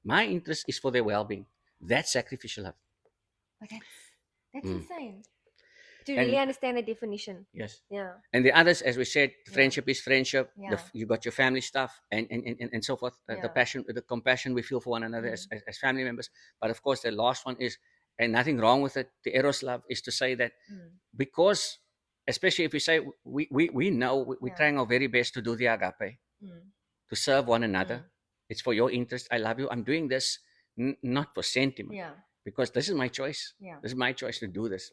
My interest is for their well-being. That's sacrificial love. But that's Mm. insane. To really And understand the definition. yes, Yeah. and the others, as we said, Yeah. friendship is friendship. Yeah. You got your family stuff, and so forth. The Yeah. passion, the compassion we feel for one another Mm. as family members. But of course, the last one is, and nothing wrong with it. The eros love is to say that Mm. because, especially if we say we know we're Yeah. trying our very best to do the agape, Mm. to serve one Mm. another. It's for your interest. I love you. I'm doing this not for sentiment, Yeah. because this is my choice. Yeah. This is my choice to do this.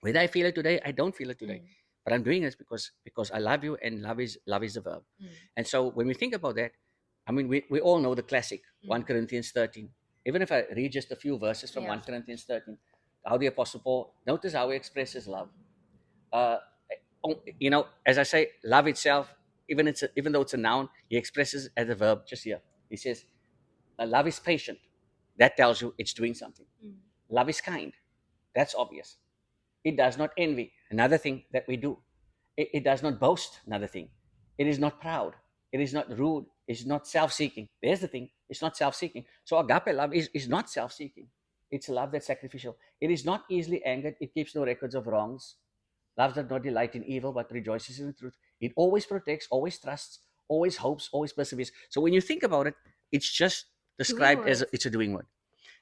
Whether I feel it today, I don't feel it today, Mm. but I'm doing this because I love you, and love is the verb. Mm. And so when we think about that, I mean, we all know the classic 1 Mm. Corinthians 13. Even if I read just a few verses from Yeah. 1 Corinthians 13, how the Apostle Paul, notice how he expresses love. Uh, as I say, love itself, even though it's a noun, he expresses it as a verb just here. He says, love is patient. That tells you it's doing something. Mm. Love is kind. That's obvious. It does not envy. Another thing that we do. It does not boast. Another thing. It is not proud. It is not rude. It's not self-seeking. There's the thing. It's not self-seeking. So agape love is not self-seeking. It's a love that's sacrificial. It is not easily angered. It keeps no records of wrongs. Love does not delight in evil, but rejoices in the truth. It always protects, always trusts, always hopes, always perseveres. So when you think about it, it's just Doing described as words. it's a doing word.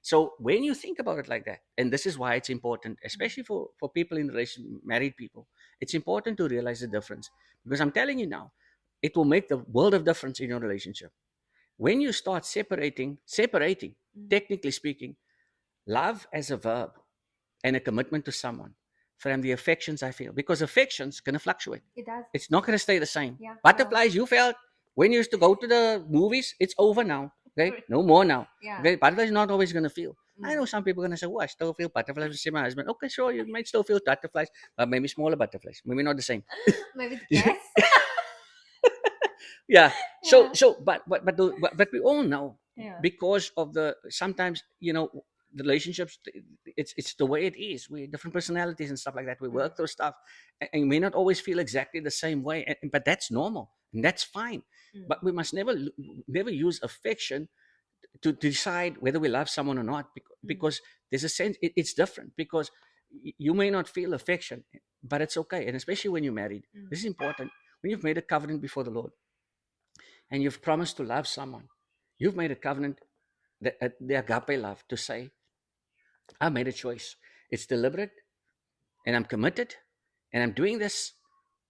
So when you think about it like that, and this is why it's important, especially for people in relation, married people, it's important to realize the difference. Because I'm telling you now, it will make the world of difference in your relationship. When you start separating, Mm. technically speaking, love as a verb and a commitment to someone from the affections I feel. Because affections gonna fluctuate. It does. It's not gonna stay the same. Yeah. Butterflies you felt when you used to go to the movies, it's over now. Okay? Correct. No more now. Yeah. Okay? Butterflies not always gonna feel. I Mm. know some people are gonna say, "Oh, I still feel butterflies with my husband." Okay, sure, you might still feel butterflies, but maybe smaller butterflies. Maybe not the same. Maybe the gas. Yeah. Yeah. But we all know, Yeah. because of the sometimes the relationships, it's the way it is. We different personalities and stuff like that. We Mm. work through stuff, and we may not always feel exactly the same way, but that's normal and that's fine. Mm. But we must never use affection to decide whether we love someone or not, because there's a sense it's different, because you may not feel affection, but it's okay. And especially when you're married, Mm. this is important. When you've made a covenant before the Lord and you've promised to love someone, you've made a covenant, the agape love, to say, I made a choice. It's deliberate, and I'm committed, and I'm doing this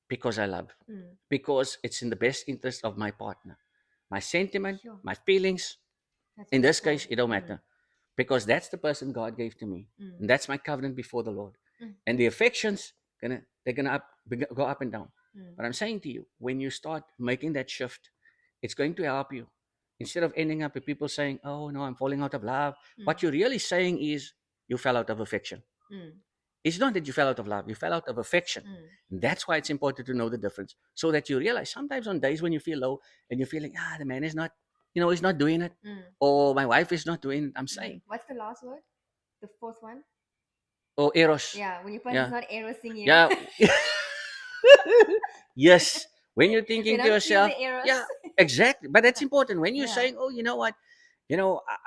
because I love, Mm. because it's in the best interest of my partner. My sentiment, Sure. my feelings, That's in this beautiful. case, it don't Mm. matter, because that's the person God gave to me, Mm. and that's my covenant before the Lord. Mm. And the affections they're gonna go up and down. Mm. But I'm saying to you, when you start making that shift, it's going to help you. Instead of ending up with people saying, "Oh no, I'm falling out of love," what you're really saying is you fell out of affection. Mm. It's not that you fell out of love, you fell out of affection. Mm. And that's why it's important to know the difference, so that you realize sometimes on days when you feel low and you're feeling, the man is not, he's not doing it, Mm. or my wife is not doing it. I'm saying, What's the last word? The fourth one? oh, eros. Yeah, when your person's Yeah. not erosing you. Yeah. Yes. When you're We thinking to don't feel yourself, the eros. yeah, exactly. But that's important. When you're Yeah. saying, oh, you know what?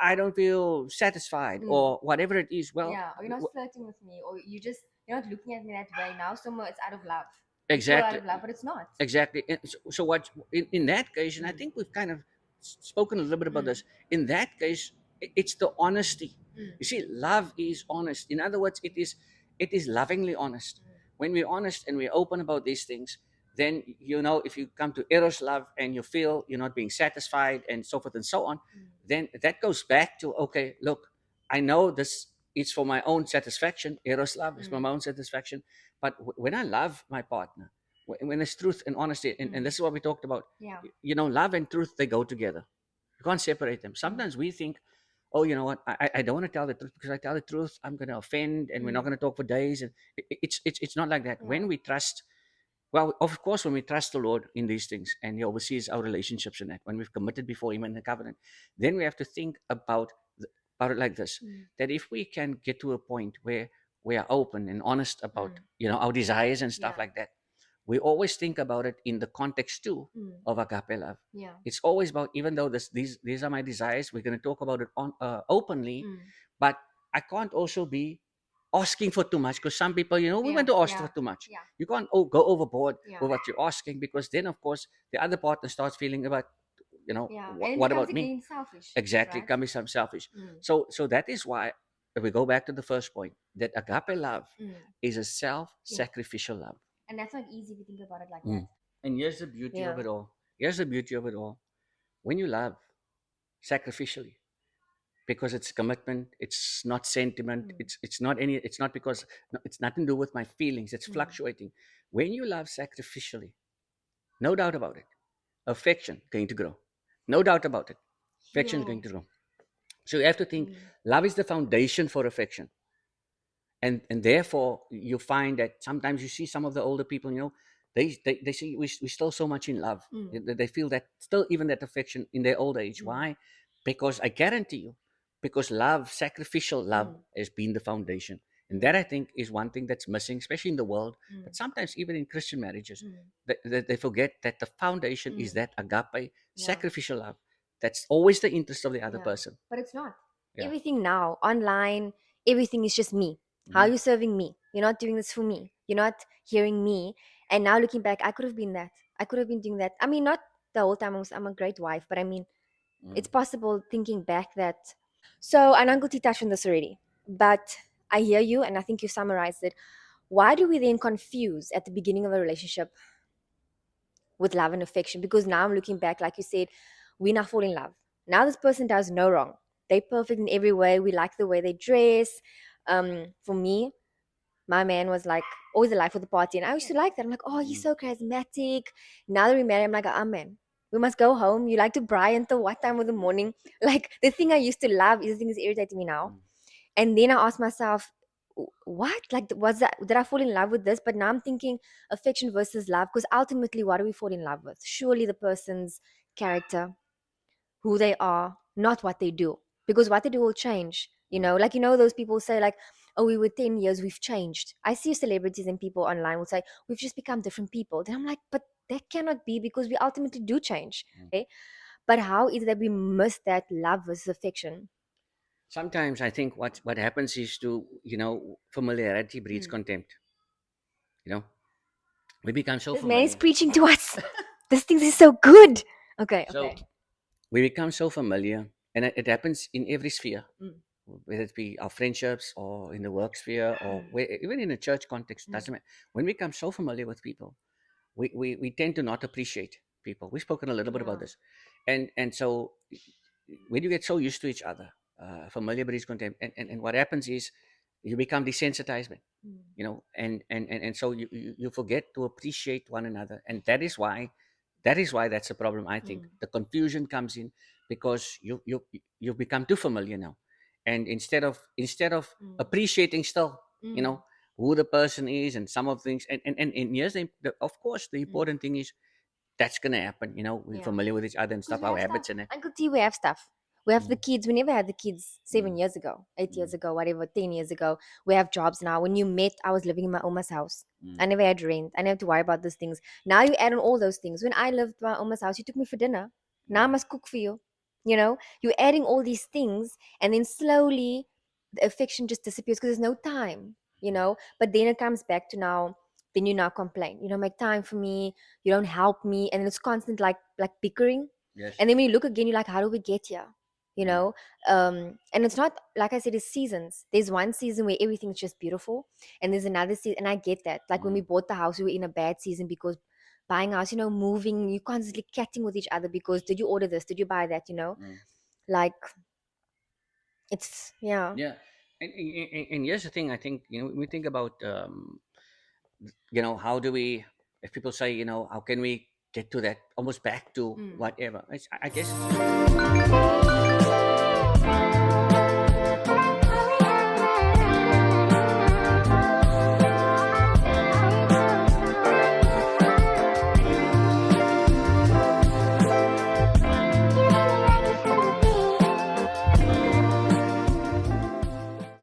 I don't feel satisfied, Mm. or whatever it is. Well, Yeah, or you're not flirting with me, or you're not looking at me that way now. So it's out of love. It's still out exactly. of love, but it's not. Exactly. And so what in that case, and I Mm. think we've kind of spoken a little bit about Mm. this. In that case, it's the honesty. Mm. You see, love is honest. In other words, it is lovingly honest. Mm. When we're honest and we're open about these things, then if you come to eros love and you feel you're not being satisfied and so forth and so on, Mm. then that goes back to, okay, look, I know this. It's for my own satisfaction. Eros love is for my own satisfaction. But when I love my partner, when there's truth and honesty, and this is what we talked about, Yeah. love and truth, they go together. You can't separate them. Sometimes we think, oh, you know what, I don't want to tell the truth, because I tell the truth, I'm going to offend, and we're not going to talk for days. And it's not like that. Yeah. When we trust, well, of course, when we trust the Lord in these things, and He oversees our relationships in that, when we've committed before Him in the covenant, then we have to think about it like this: that if we can get to a point where we are open and honest about our desires and stuff Yeah. like that, we always think about it in the context too of agape love. Yeah. It's always about, even though these are my desires, we're going to talk about it on openly, but I can't also be asking for too much, because some people, we want to ask for too much. Yeah. You can't go overboard Yeah. with what you're asking, because then of course the other partner starts feeling about, Yeah. And it what becomes about me? again selfish. Exactly, Right? can be some selfish. Mm. So that is why, if we go back to the first point, that agape love Mm. is a Yeah. self-sacrificial love. And that's not easy if you think about it like Mm. that. And here's the beauty of Yeah. it all. Here's the beauty of it all. When you love sacrificially, because it's commitment, it's not sentiment, it's not because, no, it's nothing to do with my feelings, it's fluctuating. When you love sacrificially, no doubt about it, affection going to grow. No doubt about it. Affection is going to Huge. grow. So you have to think, love is the foundation for affection. And therefore you find that sometimes you see some of the older people, they see we're still so much in love. They feel that still, even that affection in their old age. Why? Because I guarantee you, because love, sacrificial love, has been the foundation. And that, I think, is one thing that's missing, especially in the world, but sometimes even in Christian marriages. They forget that the foundation is that agape, Yeah. sacrificial love. That's always the interest of the other Yeah. person. But it's not. Yeah. Everything now, online, everything is just me. How are you serving me? You're not doing this for me. You're not hearing me. And now looking back, I could have been that. I could have been doing that. I mean, not the whole time I'm a great wife, but I mean, it's possible thinking back that. So, and Uncle T touched on this already, but I hear you, and I think you summarized it. Why do we then confuse at the beginning of a relationship with love and affection? Because now I'm looking back, like you said, we now fall in love. Now this person does no wrong. They're perfect in every way. We like the way they dress. For me, my man was like always the life of the party, and I used to like that. I'm like, oh, he's so charismatic. Now that we're married, I'm like, oh man, we must go home. You like to braai until what time of the morning? Like the thing I used to love is the thing that's irritating me now. And then I asked myself, what? Like, was that, did I fall in love with this? But now I'm thinking affection versus love, because ultimately, what do we fall in love with? Surely the person's character, who they are, not what they do. Because what they do will change. Like, those people say, like, oh, we were 10 years, we've changed. I see celebrities and people online will say, we've just become different people. Then I'm like, but that cannot be, because we ultimately do change. Okay? But how is it that we miss that love versus affection? Sometimes I think what happens is, to familiarity breeds contempt. You know, we become so This man is familiar. preaching to us. This thing is so good. Okay, So okay. we become so familiar, and it happens in every sphere, Mm, whether it be our friendships or in the work sphere, or even in a church context. Doesn't matter. When we become so familiar with people, we tend to not appreciate people. We've spoken a little bit about yeah. this, and so when you get so used to each other, familiar breeds contempt, and what happens is you become desensitized, man. Mm, And so you forget to appreciate one another, and that is why that's a problem. I think mm, the confusion comes in, because you've become too familiar now, and instead of mm, appreciating still, you mm, know who the person is, and some of things, and yes, of course the mm. important thing is that's gonna happen. We're Yeah. familiar with each other and Because stuff, we our have stuff. habits and that. Uncle T, we have stuff. We have the Mm, kids. We never had the kids 7 years ago, 8 years mm, ago, whatever, 10 years ago. We have jobs now. When you met, I was living in my Oma's house. I mm, never had rent. I never had to worry about those things. Now you add on all those things. When I lived at my Oma's house, you took me for dinner. Now I mm, must cook for you. You're adding all these things, and then slowly the affection just disappears because there's no time. But then it comes back to now, then you now complain. You don't make time for me. You don't help me. And it's constant like bickering. yes. And then when you look again, you're like, how do we get here? You Mm, know? And it's not, like I said, it's seasons. There's one season where everything's just beautiful, and there's another season, and I get that. Like when we mm, bought the house, we were in a bad season because buying a house, moving, you constantly catting with each other because did you order this? Did you buy that? mm. Like it's yeah. Yeah, and here's the thing. I think, we think about, how do we, if people say, how can we get to that, almost back to Mm. whatever. I guess